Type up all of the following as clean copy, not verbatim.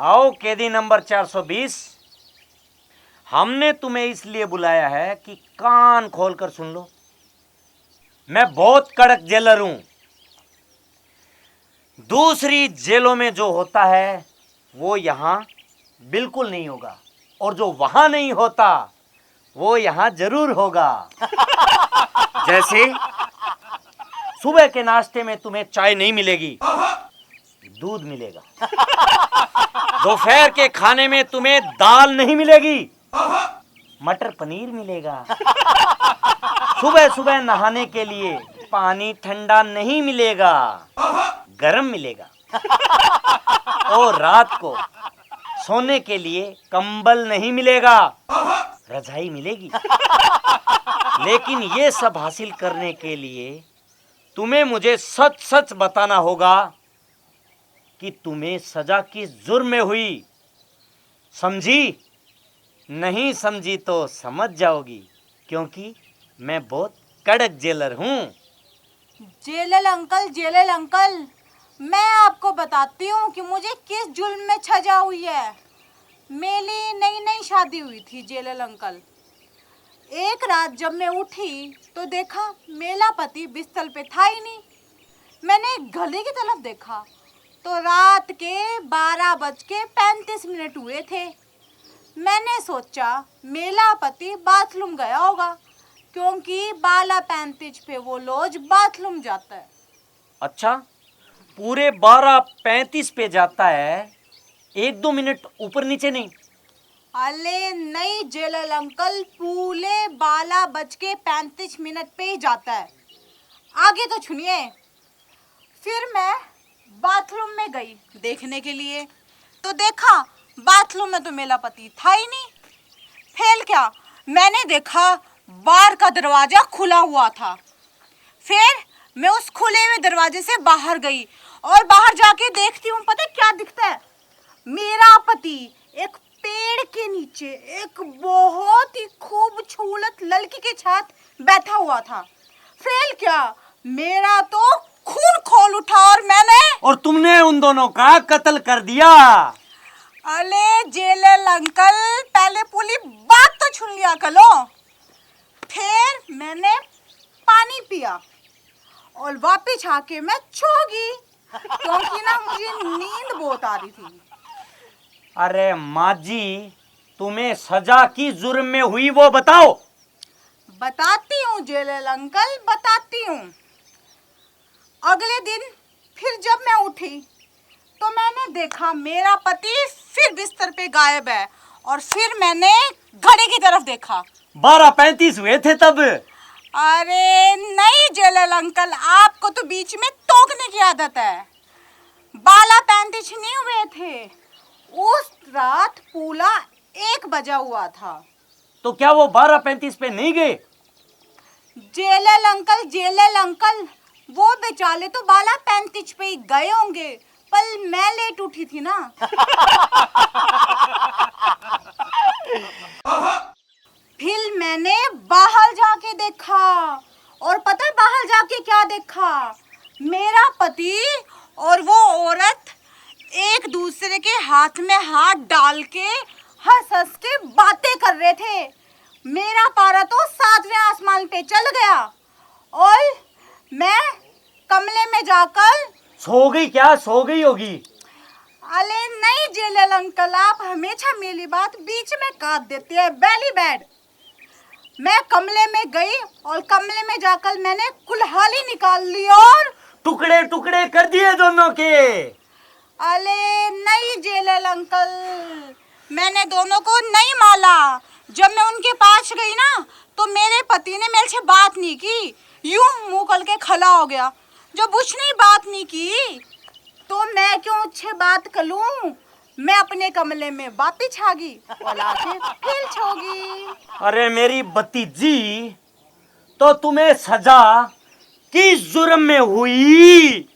आओ कैदी नंबर 420। हमने तुम्हें इसलिए बुलाया है कि कान खोलकर सुन लो। मैं बहुत कड़क जेलर हूं। दूसरी जेलों में जो होता है वो यहां बिल्कुल नहीं होगा, और जो वहां नहीं होता वो यहां जरूर होगा। जैसे सुबह के नाश्ते में तुम्हें चाय नहीं मिलेगी, दूध मिलेगा। दोपहर के खाने में तुम्हें दाल नहीं मिलेगी, मटर पनीर मिलेगा। सुबह सुबह नहाने के लिए पानी ठंडा नहीं मिलेगा, गरम मिलेगा। और रात को सोने के लिए कंबल नहीं मिलेगा, रजाई मिलेगी। लेकिन ये सब हासिल करने के लिए तुम्हें मुझे सच सच बताना होगा कि तुम्हें सजा किस जुर्म में हुई। समझी? नहीं समझी तो समझ जाओगी, क्योंकि मैं बहुत कड़क जेलर हूं। जेलर अंकल, मैं आपको बताती हूँ कि मुझे किस जुल्म में सजा हुई है। मेरी नई नई शादी हुई थी जेलर अंकल। एक रात जब मैं उठी तो देखा मेरा पति बिस्तर पे था ही नहीं। मैंने गले की तरफ देखा तो रात के 12:35 हुए थे। मैंने सोचा मेरा पति बाथरूम गया होगा, क्योंकि 12:35 पे वो रोज बाथरूम जाता है। अच्छा, पूरे 12:35 पे जाता है, 1-2 मिनट ऊपर नीचे नहीं? अरे नहीं जेलर अंकल, पूरे 12:35 पे ही जाता है। आगे तो सुनिए। फिर मैं बाथरूम में गई देखने के लिए, तो देखा बाथरूम में तो मेरा पति था ही नहीं। फेल क्या, मैंने देखा बाहर का दरवाजा खुला हुआ था। फिर मैं उस खुले हुए दरवाजे से बाहर गई और बाहर जाके देखती हूँ, पता क्या दिखता है? मेरा पति एक पेड़ के नीचे एक बहुत ही खूबसूरत लड़की के साथ बैठा हुआ था। फेल क्या, मेरा तो खून खोल उठा और तुमने उन दोनों का कत्ल कर दिया। अरे जेलर अंकल, पहले पूरी बात तो सुन लिया करो। फिर मैंने पानी पिया और वापस आके मैं सो गई, क्योंकि ना मुझे नींद बहुत आ रही थी। अरे माँ जी, तुम्हें सजा की जुर्म में हुई वो बताओ। बताती हूँ जेलर अंकल, बताती हूँ। अगले दिन फिर जब मैं उठी तो मैंने देखा मेरा पति फिर बिस्तर पे गायब है, और फिर मैंने घड़ी की तरफ देखा। 12:35 हुए थे तब। अरे नहीं जेलर अंकल, आपको तो बीच में टोकने की आदत है। 12:35 नहीं हुए थे, उस रात पूरा 1 बजा हुआ था। तो क्या वो 12:35 पे नहीं गए? जेलर अंकल, वो बेचारे तो 12:35 पे ही गए होंगे, पर मैं लेट उठी थी ना। फिर मैंने बाहर जाके देखा, और पता है बाहर जाके क्या देखा? मेरा पति और वो औरत एक दूसरे के हाथ में हाथ डाल के हंस हंस के बातें कर रहे थे। मेरा पारा तो 7वें आसमान पे चल गया, और मैं कमरे में जाकर सो गई? क्या सो गई होगी? अरे नहीं जेलर अंकल, आप हमेशा मेरी बात बीच में काट देते हैं। बेली बेड। मैं कमरे में गई और कमरे में जाकर मैंने कुल्हाड़ी निकाल ली और टुकड़े टुकड़े कर दिए दोनों के। अरे नहीं जेलर अंकल, मैंने दोनों को नहीं मारा। जब मैं उनके पास गई ना, तो मेरे पति ने मेरे से बात नहीं की, यूं मुंह खोल के खड़ा हो गया। जब उसने बात नहीं की तो मैं क्यों उससे बात करूं? मैं अपने कमरे में वापस आ गई और आके फिर सो गई। अरे मेरी भतीजी, तो तुम्हें सजा किस जुर्म में हुई?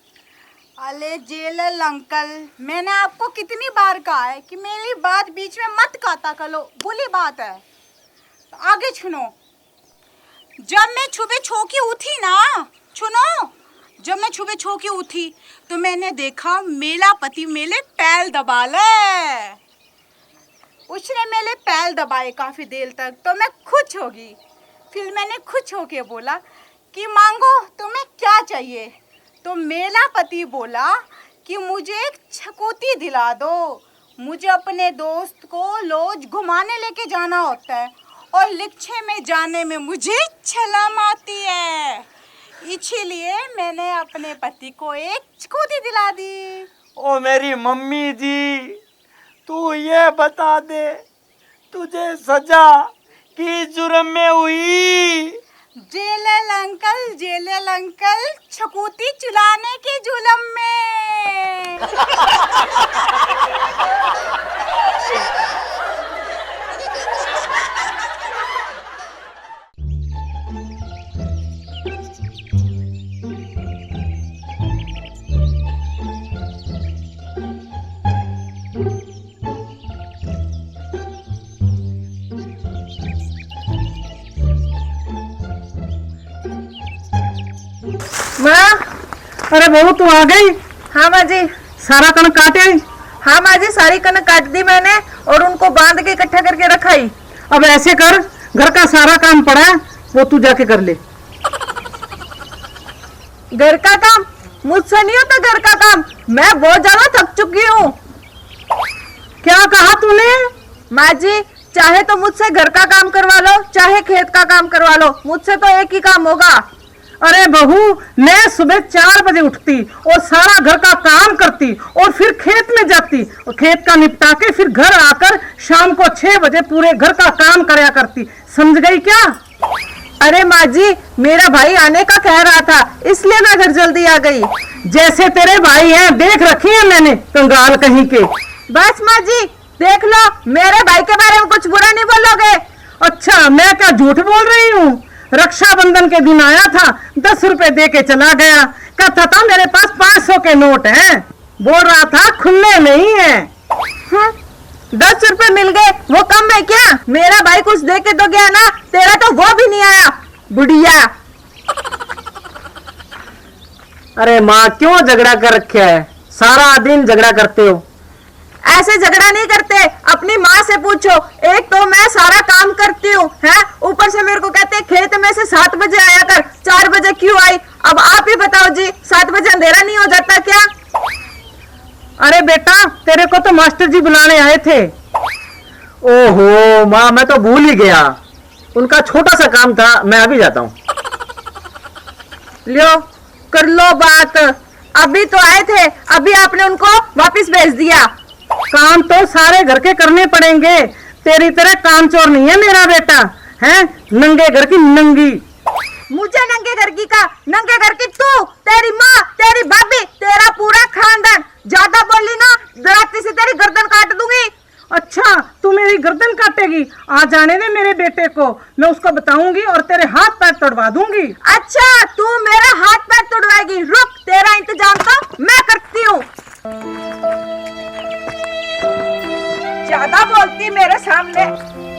अरे जेलर अंकल, मैंने आपको कितनी बार कहा है कि मेरी बात बीच में मत काटा करो, बुरी बात है। तो आगे सुनो। जब मैं सुबह छो के उठी ना, सुनो, जब मैं सुबह छो के उठी तो मैंने देखा मेरा पति मेरे पैर दबा ले। उसने मेरे पैर दबाए काफी देर तक, तो मैं खुश हो गई। फिर मैंने खुश होके बोला कि मांगो तुम्हें क्या चाहिए। तो मेरा पति बोला कि मुझे एक छकोती दिला दो, मुझे अपने दोस्त को रोज घुमाने लेके जाना होता है और रिक्शे में जाने में मुझे छलाम आती है, इसीलिए मैंने अपने पति को एक छकोती दिला दी। ओ मेरी मम्मी जी, तू ये बता दे तुझे सजा किस जुर्म में हुई? जेलर अंकल छकूती चुलाने के जुलम में। माँ, अरे बहू तू आ गई? हाँ माँ जी। सारा कनक काटे? हाँ माँ जी, सारी कनक काट दी मैंने और उनको बांध के इकट्ठा करके रखा ही। अब ऐसे कर, घर का सारा काम पड़ा है वो तू जाके कर ले। घर का काम मुझसे नहीं होता, घर का काम मैं बहुत ज्यादा थक चुकी हूँ। क्या कहा तूने? माँ जी, चाहे तो मुझसे घर का काम करवा लो, चाहे खेत का काम करवा लो, मुझसे तो एक ही काम होगा। अरे बहू, मैं सुबह 4 बजे उठती और सारा घर का काम करती और फिर खेत में जाती और खेत का निपटा के फिर घर आकर शाम को 6 बजे पूरे घर का काम करया करती। समझ गई क्या? अरे माँ जी, मेरा भाई आने का कह रहा था, इसलिए मैं घर जल्दी आ गई। जैसे तेरे भाई हैं देख रखी है मैंने, कंगाल कहीं के। बस माँ जी, देख लो, मेरे भाई के बारे में कुछ बुरा नहीं बोलोगे। अच्छा, मैं क्या झूठ बोल रही हूँ? रक्षाबंधन के दिन आया था, 10 रुपए दे के चला गया, कहता था मेरे पास 500 के नोट हैं, बोल रहा था खुले नहीं है। 10 रुपए मिल गए, वो कम है क्या? मेरा भाई कुछ दे के तो गया ना, तेरा तो वो भी नहीं आया, बुढ़िया। अरे माँ, क्यों झगड़ा कर रखा है? सारा दिन झगड़ा करते हो। ऐसे झगड़ा नहीं करते, अपनी माँ से पूछो। एक तो मैं सारा काम करती हूँ, है ऊपर से मेरे को कहते हैं खेत में से 7 बजे आया कर, 4 बजे क्यों आई? अब आप ही बताओ जी, 7 बजे अंधेरा नहीं हो जाता क्या? अरे बेटा, तेरे को तो मास्टर जी बुलाने आए थे। ओहो माँ, मैं तो भूल ही गया, उनका छोटा सा काम था, मैं अभी जाता हूँ। लो कर लो बात, अभी तो आए थे, अभी आपने उनको वापस भेज दिया। काम तो सारे घर के करने पड़ेंगे, तेरी तरह कामचोर नहीं है मेरा बेटा, है नंगे घर की नंगी। मुझे नंगे घर की का, नंगे घर की तू, तेरी माँ, तेरी भाभी, तेरा पूरा खानदान। ज्यादा बोली ना, दराती से तेरी गर्दन काट दूंगी। अच्छा, तू मेरी गर्दन काटेगी? आ जाने दे मेरे बेटे को, मैं उसको बताऊंगी और तेरे हाथ पैर तोड़वा दूंगी। अच्छा, तू मेरा हाथ पैर तोड़वाएगी? रुक, तेरा इंतजाम तो मैं करती हूँ। ज्यादा बोलती मेरे सामने,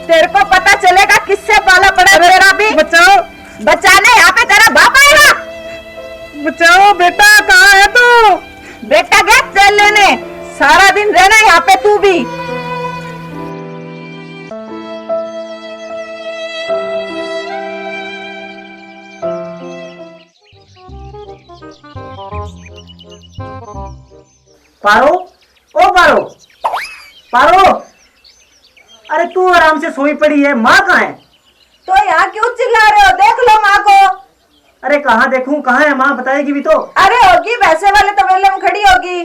तेरे को पता चलेगा किससे पाला पड़ा है तेरा भी। बचाओ, बचाने यहाँ पे तेरा बाप आएगा। बचाओ बेटा, कहाँ है तू? बेटा गया तेल लेने, सारा दिन रहना यहाँ पे तू भी। पारो, ओ पारो, पारो, अरे तू आराम से सोई पड़ी है, माँ कहाँ है? तो यहाँ क्यों चिल्ला रहे हो? देख लो माँ को। अरे कहाँ देखूं, कहाँ है माँ? बताएगी भी तो। अरे होगी, वैसे वाले तबेले में खड़ी होगी।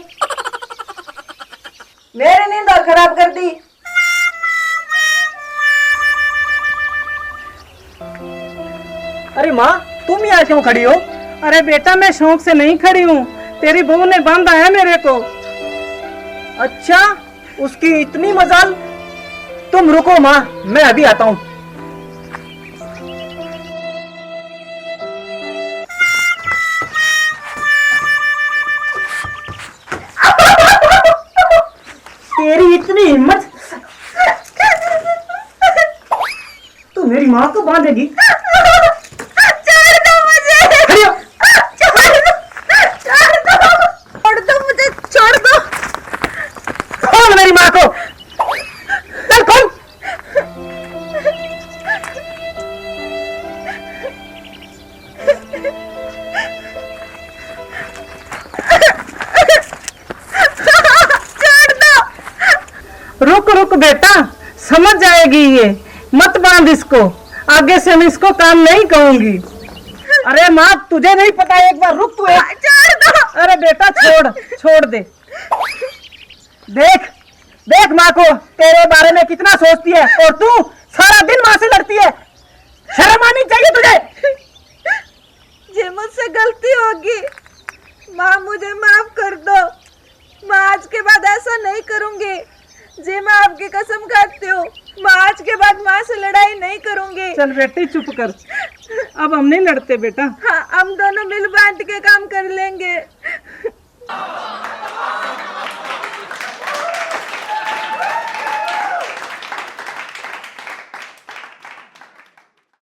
मेरी नींद और खराब कर दी। अरे माँ, तुम यहाँ क्यों खड़ी हो? अरे बेटा, मैं शौक से नहीं खड़ी हूँ, तेरी बहू ने बांधा है मेरे को। अच्छा, उसकी इतनी मजाल। तुम रुको माँ, मैं अभी आता हूँ। तेरी इतनी हिम्मत, तू मेरी माँ को बांधेगी? छोड़ दो मुझे। खड़ी हो। बेटा समझ जाएगी ये, मत बांध इसको, आगे से मैं इसको काम नहीं कहूंगी। अरे माँ तुझे नहीं पता, एक बार रुक तू छोड़ दो। अरे बेटा छोड़ दे। देख देख माँ को तेरे बारे में कितना सोचती है, और तू सारा दिन माँ से लड़ती है। शर्म आनी चाहिए तुझे। जे मुझसे गलती होगी माँ, मुझे माफ कर दो। माँ आज के बाद ऐसा नहीं करूंगी। जी मैं आपकी कसम खाती हूँ, माँ आज के बाद माँ से लड़ाई नहीं करूंगी। चल बेटी चुप कर, अब हम नहीं लड़ते बेटा। हाँ, हम दोनों मिल बांट के काम कर लेंगे।